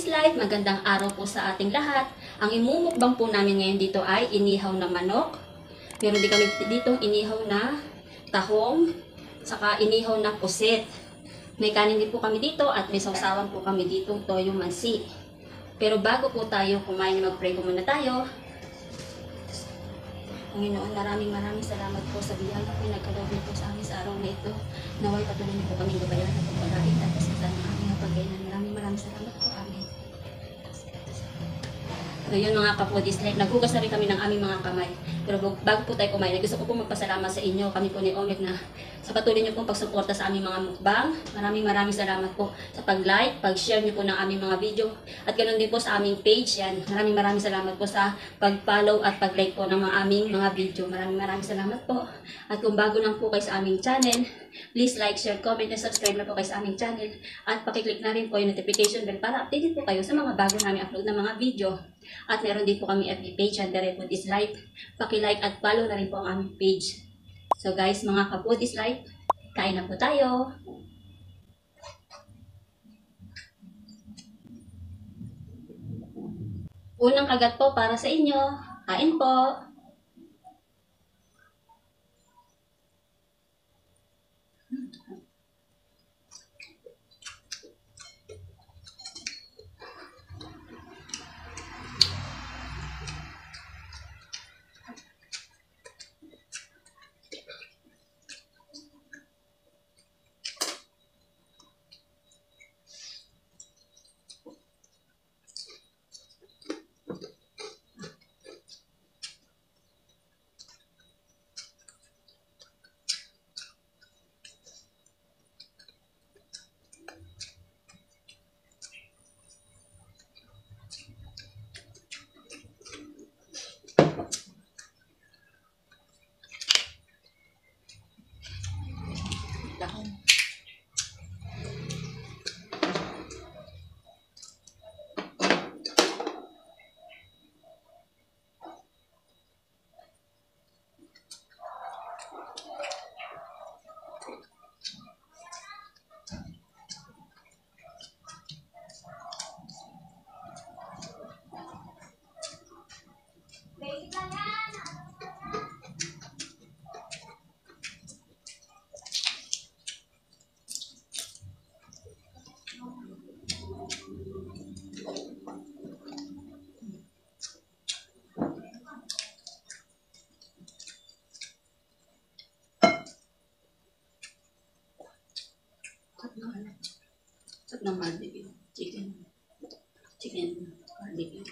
Kaputis Life, magandang araw po sa ating lahat. Ang imumukbang po namin ngayon dito ay inihaw na manok. Meron din kami dito inihaw na tahong, saka inihaw na pusit. May kanin din po kami dito at may sausawan po kami dito, toyo mansi. Pero bago po tayo kumain, mag-pray po muna tayo. Panginoon, maraming salamat po sa biyaya po nagkaloob po sa amin sa araw na ito. Naway patuloy niyo po kami gabayan at pagpalain at pasasan ng aming pagkainan. Maraming salamat po. Amen. So yun mga kaputis, naghugas na rin kami ng aming mga kamay. Pero bago po tayo kumain, gusto ko po magpasalamat sa inyo, kami po ni Omek, na sa patuloy niyo pong pagsuporta sa aming mga mukbang. Maraming salamat po sa pag-like, pag-share niyo po ng aming mga video. At ganoon din po sa aming page yan. Maraming salamat po sa pag-follow at pag-like po ng aming mga video. Maraming salamat po. At kung bago lang po kayo sa aming channel, please like, share, comment, and subscribe na po kayo sa aming channel. At pakiclick na rin po yung notification bell para updated po kayo sa mga bago namin upload na mga video. At meron din po kami FB page, and the Kaputis Life. Paki-like at follow na rin po ang aming page. So guys, mga Kaputis Life, kain na po tayo. Unang kagat po para sa inyo. Kain po. Sarap ng barbecue. Chicken barbecue.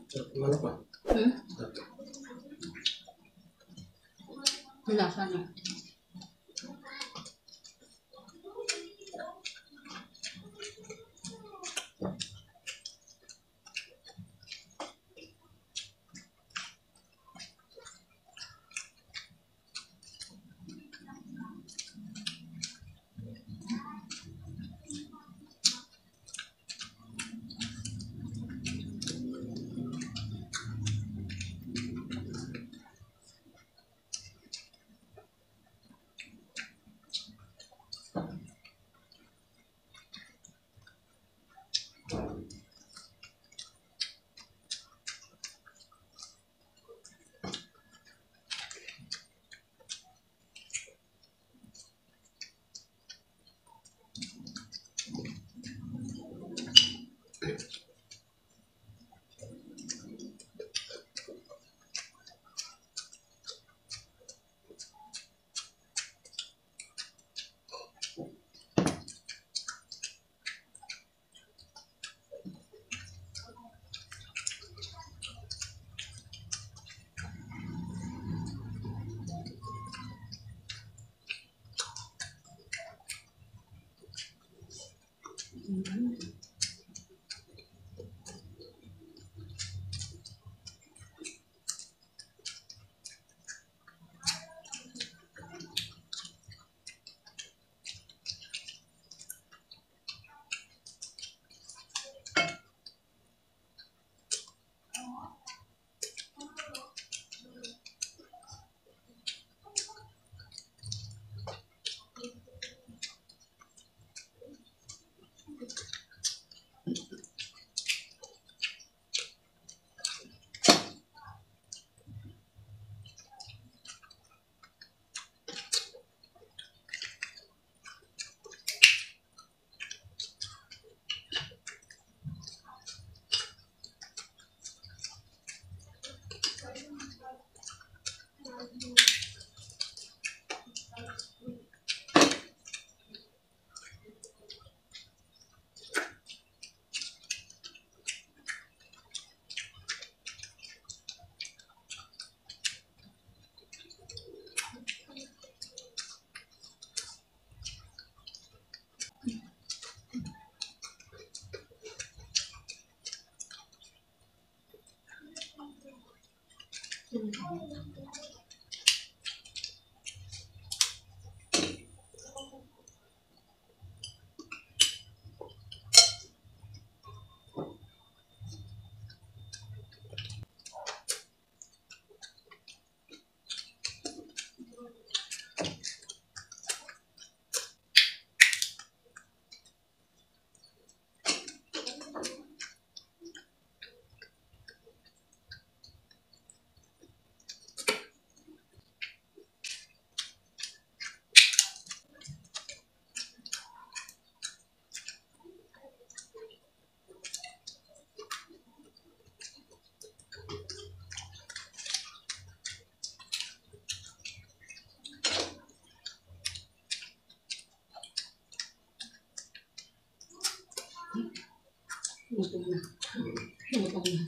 Manok ba? Lasa na. Gutom na. Gutom na.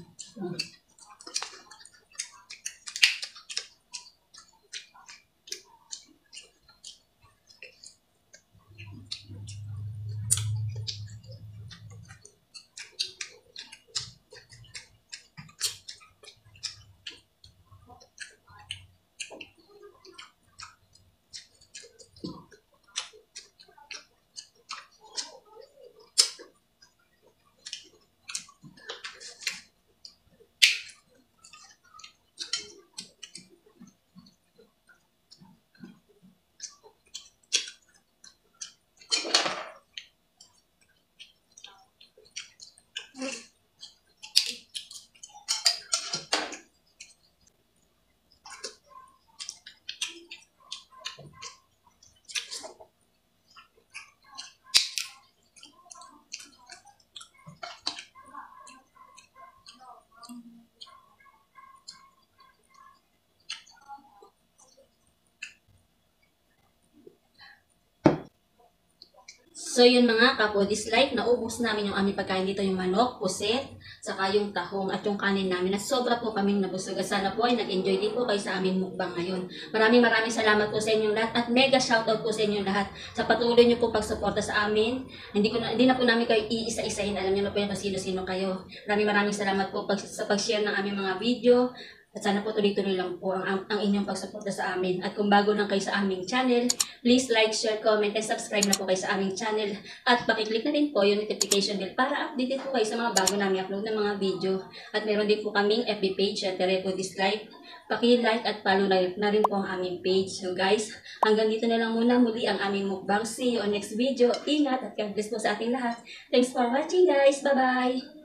So yun mga kapod, is like naubos namin yung aming pagkain dito, yung manok, puset, saka yung tahong at yung kanin namin. At sobra po kaming nabusog. At sana po ay nag-enjoy din po kayo sa aming mukbang ngayon. Maraming salamat po sa inyong lahat at mega shoutout po sa inyong lahat sa patuloy niyo po pagsuporta sa amin. Hindi na po namin kayo iisa-isahin. Alam niyo na po yung kung sino-sino kayo. Maraming salamat po sa pag-share ng aming mga video. At sana po tuloy-tuloy lang po ang inyong pagsuporta sa amin. At kung bago lang kayo sa aming channel, please like, share, comment, and subscribe na po kayo sa aming channel. At pakiclick na din po yung notification bell para updated po kayo sa mga bago namin upload ng mga video. At meron din po kaming FB page at Repo Dislike. Paki-like at follow na rin po ang aming page. So guys, hanggang dito na lang muna muli ang aming mukbang. See you on next video. Ingat at God bless po sa ating lahat. Thanks for watching guys. Bye-bye!